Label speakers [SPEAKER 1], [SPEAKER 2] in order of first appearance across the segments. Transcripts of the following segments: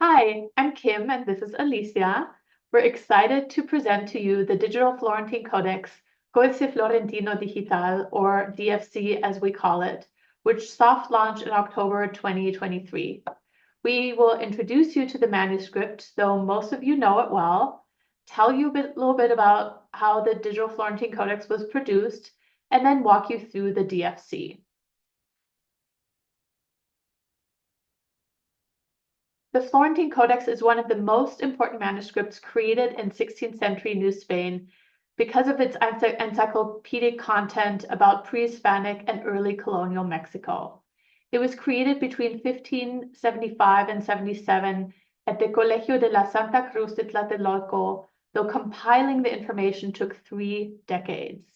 [SPEAKER 1] Hi, I'm Kim and this is Alicia. We're excited to present to you the Digital Florentine Codex, Codice Florentino Digital, or DFC as we call it, which soft launched in October 2023. We will introduce you to the manuscript, though most of you know it well, tell you a little bit about how the Digital Florentine Codex was produced, and then walk you through the DFC. The Florentine Codex is one of the most important manuscripts created in 16th century New Spain because of its encyclopedic content about pre-Hispanic and early colonial Mexico. It was created between 1575 and 77 at the Colegio de la Santa Cruz de Tlatelolco, though compiling the information took 3 decades.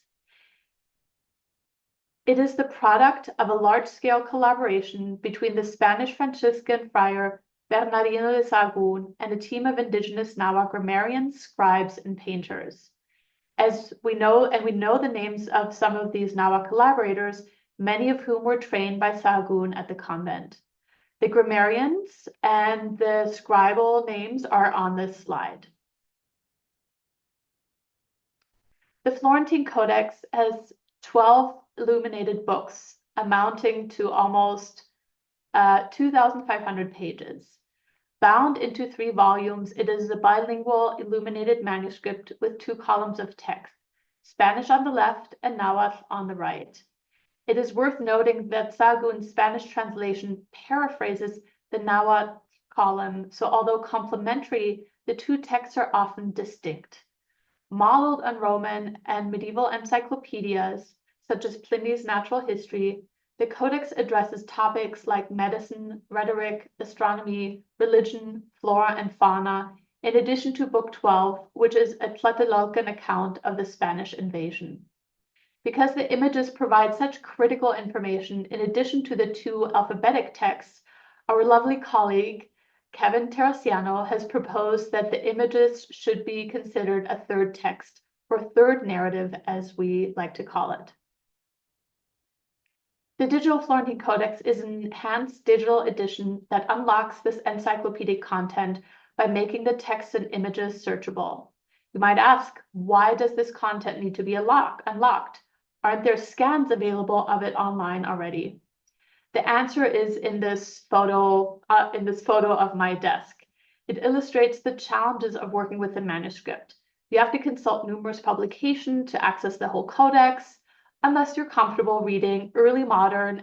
[SPEAKER 1] It is the product of a large-scale collaboration between the Spanish Franciscan friar Bernardino de Sahagún and a team of indigenous Nahua grammarians, scribes, and painters. As we know the names of some of these Nahua collaborators, many of whom were trained by Sahagún at the convent. The grammarians and the scribal names are on this slide. The Florentine Codex has 12 illuminated books amounting to almost 2,500 pages. Bound into 3 volumes, it is a bilingual illuminated manuscript with 2 columns of text, Spanish on the left and Nahuatl on the right. It is worth noting that Sahagún's Spanish translation paraphrases the Nahuatl column, so although complementary, the 2 texts are often distinct. Modeled on Roman and medieval encyclopedias, such as Pliny's Natural History, the Codex addresses topics like medicine, rhetoric, astronomy, religion, flora, and fauna, in addition to Book 12, which is a Tlatelolcan account of the Spanish invasion. Because the images provide such critical information, in addition to the 2 alphabetic texts, our lovely colleague, Kevin Terracciano, has proposed that the images should be considered a 3rd text, or 3rd narrative, as we like to call it. The Digital Florentine Codex is an enhanced digital edition that unlocks this encyclopedic content by making the text and images searchable. You might ask, why does this content need to be unlocked? Aren't there scans available of it online already? The answer is in this photo of my desk. It illustrates the challenges of working with the manuscript. You have to consult numerous publications to access the whole codex, unless you're comfortable reading early modern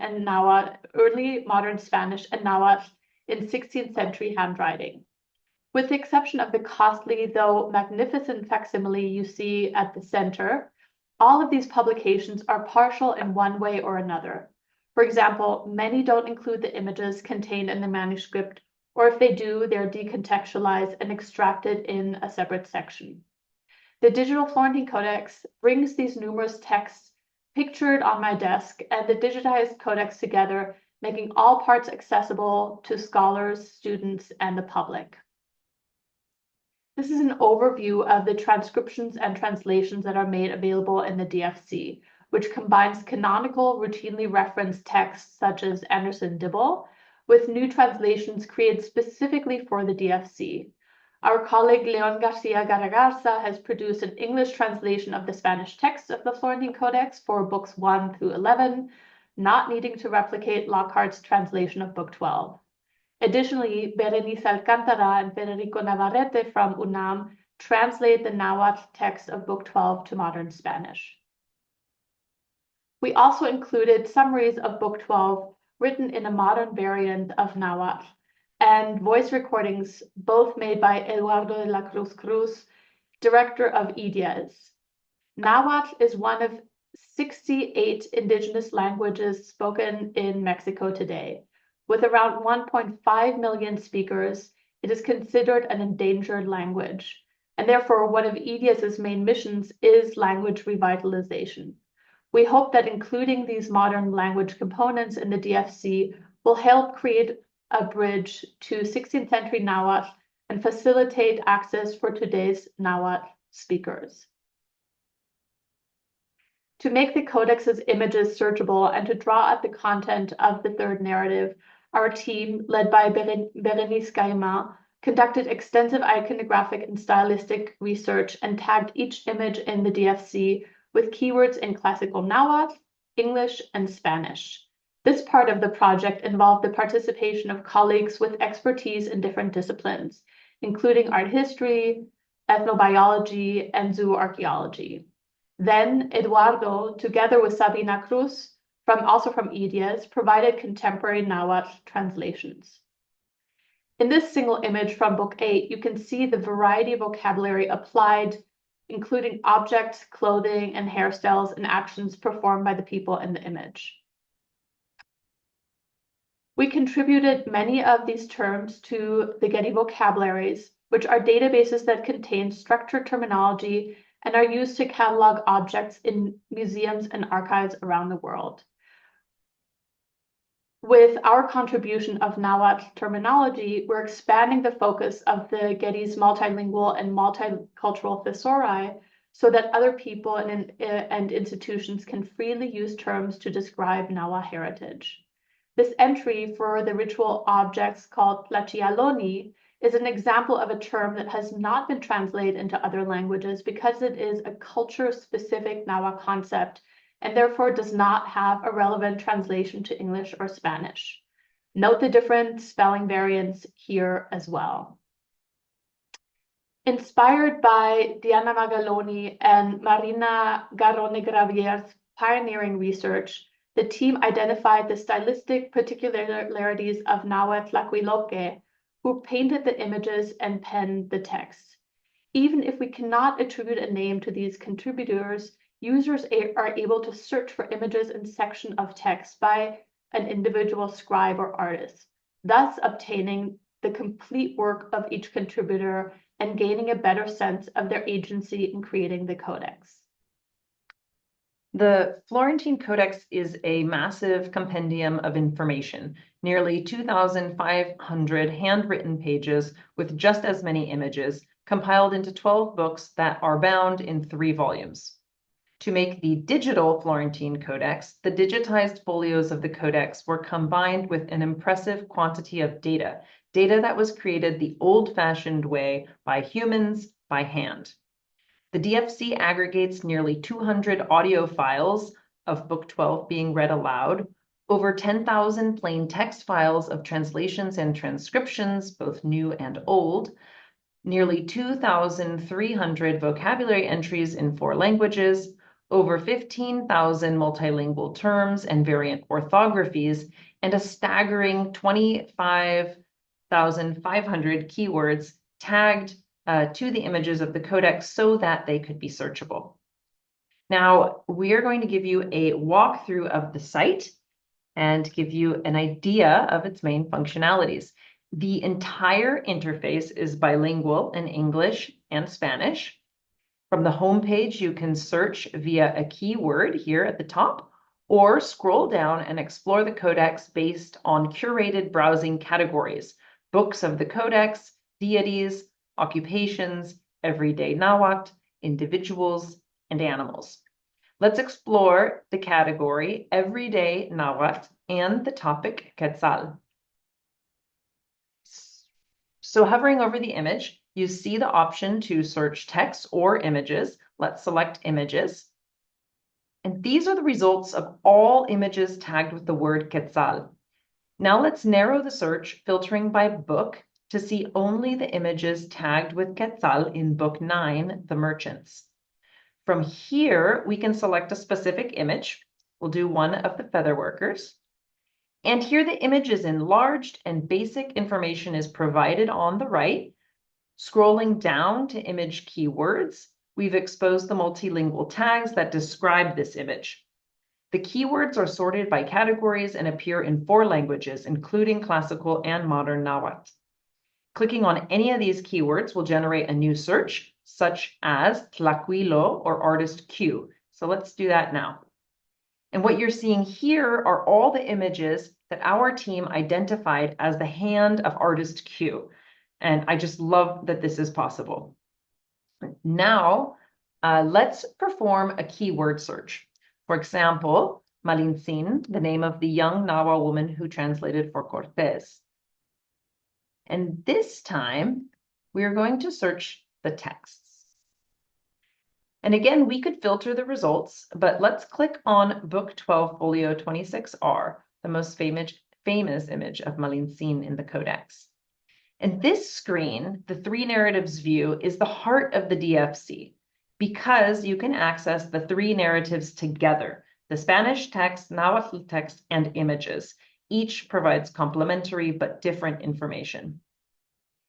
[SPEAKER 1] Spanish and Nahuatl in 16th century handwriting. With the exception of the costly, though magnificent facsimile you see at the center, all of these publications are partial in one way or another. For example, many don't include the images contained in the manuscript, or if they do, they're decontextualized and extracted in a separate section. The Digital Florentine Codex brings these numerous texts pictured on my desk and the digitized codex together, making all parts accessible to scholars, students, and the public. This is an overview of the transcriptions and translations that are made available in the DFC, which combines canonical, routinely referenced texts such as Anderson-Dibble with new translations created specifically for the DFC. Our colleague Leon Garcia Garagarza has produced an English translation of the Spanish text of the Florentine Codex for books 1 through 11, not needing to replicate Lockhart's translation of Book 12. Additionally, Berenice Alcántara and Federico Navarrete from UNAM translate the Nahuatl text of Book 12 to modern Spanish. We also included summaries of Book 12 written in a modern variant of Nahuatl, and voice recordings, both made by Eduardo de la Cruz Cruz, director of IDIAS. Nahuatl is one of 68 indigenous languages spoken in Mexico today. With around 1.5 million speakers, it is considered an endangered language, and therefore one of IDIAS's main missions is language revitalization. We hope that including these modern language components in the DFC will help create a bridge to 16th century Nahuatl and facilitate access for today's Nahuatl speakers. To make the codex's images searchable and to draw out the content of the 3rd narrative, our team, led by Berenice Gaiman, conducted extensive iconographic and stylistic research, and tagged each image in the DFC with keywords in classical Nahuatl, English, and Spanish. This part of the project involved the participation of colleagues with expertise in different disciplines, including art history, ethnobiology, and zooarchaeology. Then Eduardo, together with Sabina Cruz, also from IDIAS, provided contemporary Nahuatl translations. In this single image from Book 8, you can see the variety of vocabulary applied, including objects, clothing, and hairstyles and actions performed by the people in the image. We contributed many of these terms to the Getty vocabularies, which are databases that contain structured terminology and are used to catalog objects in museums and archives around the world. With our contribution of Nahuatl terminology, we're expanding the focus of the Getty's multilingual and multicultural thesauri so that other people and institutions can freely use terms to describe Nahuatl heritage. This entry for the ritual objects called Tlachialoni is an example of a term that has not been translated into other languages because it is a culture-specific Nahuatl concept and therefore does not have a relevant translation to English or Spanish. Note the different spelling variants here as well. Inspired by Diana Magaloni and Marina Garrone-Gravier's pioneering research, the team identified the stylistic particularities of Nahuatl Tlacuiloque, who painted the images and penned the text. Even if we cannot attribute a name to these contributors, users are able to search for images in section of text by an individual scribe or artist, thus obtaining the complete work of each contributor and gaining a better sense of their agency in creating the codex.
[SPEAKER 2] The Florentine Codex is a massive compendium of information, nearly 2,500 handwritten pages with just as many images, compiled into 12 books that are bound in 3 volumes. To make the digital Florentine Codex, the digitized folios of the Codex were combined with an impressive quantity of data that was created the old-fashioned way by humans by hand. The DFC aggregates nearly 200 audio files of Book 12 being read aloud, over 10,000 plain text files of translations and transcriptions, both new and old, nearly 2,300 vocabulary entries in 4 languages, over 15,000 multilingual terms and variant orthographies, and a staggering 25,500 keywords tagged to the images of the codex so that they could be searchable. Now, we are going to give you a walkthrough of the site and give you an idea of its main functionalities. The entire interface is bilingual in English and Spanish. From the home page, you can search via a keyword here at the top, or scroll down and explore the codex based on curated browsing categories: books of the codex, deities, occupations, everyday Nahuatl, individuals, and animals. Let's explore the category Everyday Nahuatl and the topic Quetzal. So hovering over the image, you see the option to search text or images. Let's select images. And these are the results of all images tagged with the word Quetzal. Now let's narrow the search, filtering by book, to see only the images tagged with Quetzal in Book 9, The Merchants. From here, we can select a specific image. We'll do one of the feather workers. And here the image is enlarged and basic information is provided on the right. Scrolling down to image keywords, we've exposed the multilingual tags that describe this image. The keywords are sorted by categories and appear in 4 languages, including classical and modern Nahuatl. Clicking on any of these keywords will generate a new search, such as Tlacuilo or Artist Q. So let's do that now. And what you're seeing here are all the images that our team identified as the hand of Artist Q. And I just love that this is possible. Now, let's perform a keyword search. For example, Malintzin, the name of the young Nahuatl woman who translated for Cortés. And this time, we are going to search the texts. And again, we could filter the results, but let's click on Book 12, Folio 26R, the most famous image of Malincin in the Codex. And this screen, the three narratives view, is the heart of the DFC because you can access the three narratives together, the Spanish text, Nahuatl text, and images. Each provides complementary but different information.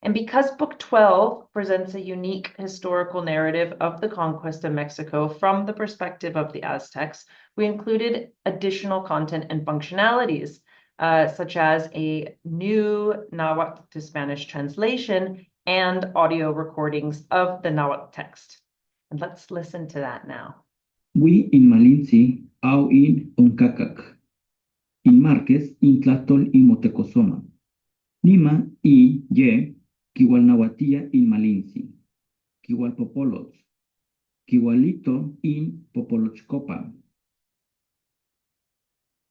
[SPEAKER 2] And because Book 12 presents a unique historical narrative of the conquest of Mexico from the perspective of the Aztecs, we included additional content and functionalities, such as a new Nahuatl to Spanish translation and audio recordings of the Nahuatl text. And let's listen to that now.
[SPEAKER 3] We in Malinci, au in Oncacac, in Marques, in Tlachtol y Motecozoma, Nima y Ye, Kiwalnahuatía in Malinci, Kiwalpopoloch, Kiwalito in Popolochcopa.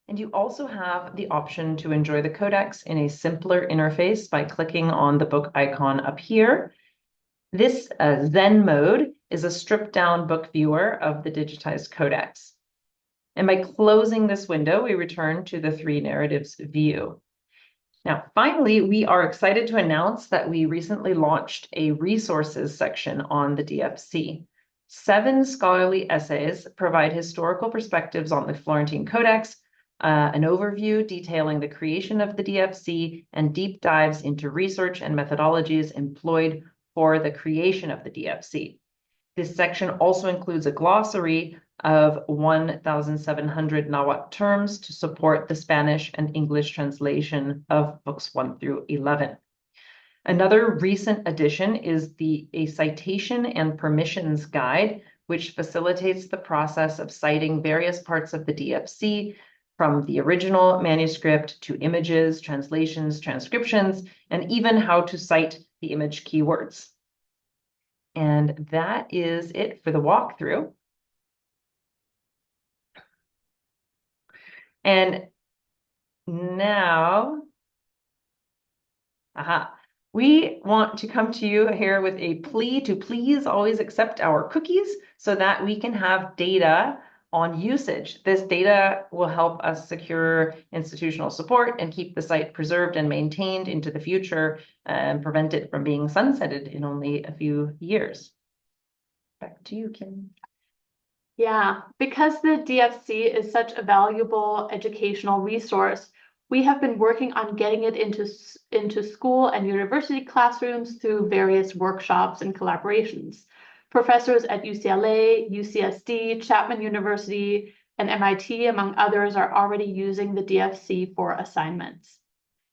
[SPEAKER 2] And you also have the option to enjoy the codex in a simpler interface by clicking on the book icon up here. This Zen mode is a stripped down book viewer of the digitized codex. And by closing this window, we return to the three narratives view. Now, finally, we are excited to announce that we recently launched a resources section on the DFC. 7 scholarly essays provide historical perspectives on the Florentine Codex, an overview detailing the creation of the DFC, and deep dives into research and methodologies employed for the creation of the DFC. This section also includes a glossary of 1,700 Nahuatl terms to support the Spanish and English translation of books 1 through 11. Another recent addition is a citation and permissions guide, which facilitates the process of citing various parts of the DFC, from the original manuscript to images, translations, transcriptions, and even how to cite the image keywords. And that is it for the walkthrough. And now, we want to come to you here with a plea to please always accept our cookies so that we can have data on usage. This data will help us secure institutional support and keep the site preserved and maintained into the future and prevent it from being sunsetted in only a few years. Back to you, Kim.
[SPEAKER 1] Yeah, because the DFC is such a valuable educational resource, we have been working on getting it into school and university classrooms through various workshops and collaborations. Professors at UCLA, UCSD, Chapman University, and MIT, among others, are already using the DFC for assignments.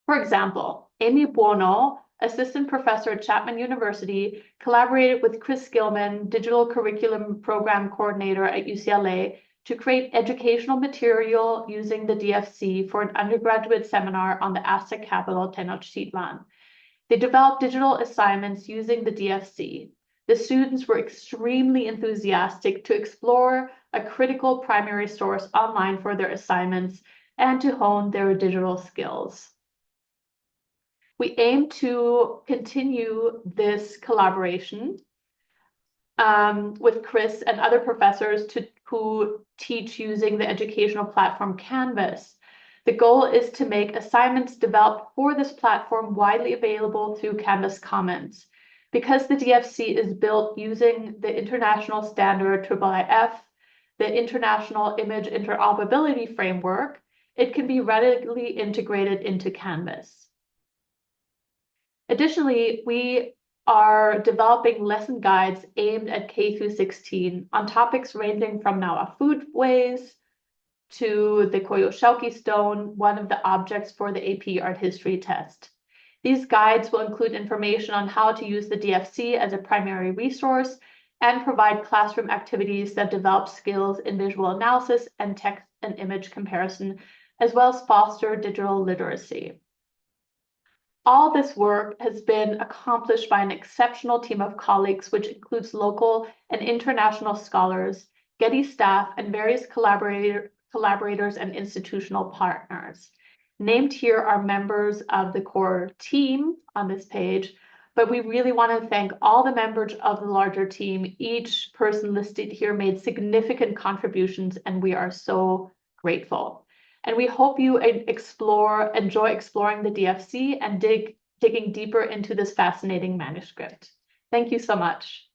[SPEAKER 1] For example, Amy Buono, assistant professor at Chapman University, collaborated with Chris Gilman, digital curriculum program coordinator at UCLA, to create educational material using the DFC for an undergraduate seminar on the Aztec capital Tenochtitlan. They developed digital assignments using the DFC. The students were extremely enthusiastic to explore a critical primary source online for their assignments and to hone their digital skills. We aim to continue this collaboration with Chris and other professors who teach using the educational platform Canvas. The goal is to make assignments developed for this platform widely available through Canvas Commons. Because the DFC is built using the international standard IIIF, the International Image Interoperability Framework, it can be readily integrated into Canvas. Additionally, we are developing lesson guides aimed at K through 16 on topics ranging from Nahuatl foodways to the Coyolxauhqui stone, one of the objects for the AP Art History test. These guides will include information on how to use the DFC as a primary resource and provide classroom activities that develop skills in visual analysis and text and image comparison, as well as foster digital literacy. All this work has been accomplished by an exceptional team of colleagues, which includes local and international scholars, Getty staff, and various collaborators and institutional partners. Named here are members of the core team on this page, but we really want to thank all the members of the larger team. Each person listed here made significant contributions, and we are so grateful. And we hope you enjoy exploring the DFC and digging deeper into this fascinating manuscript. Thank you so much.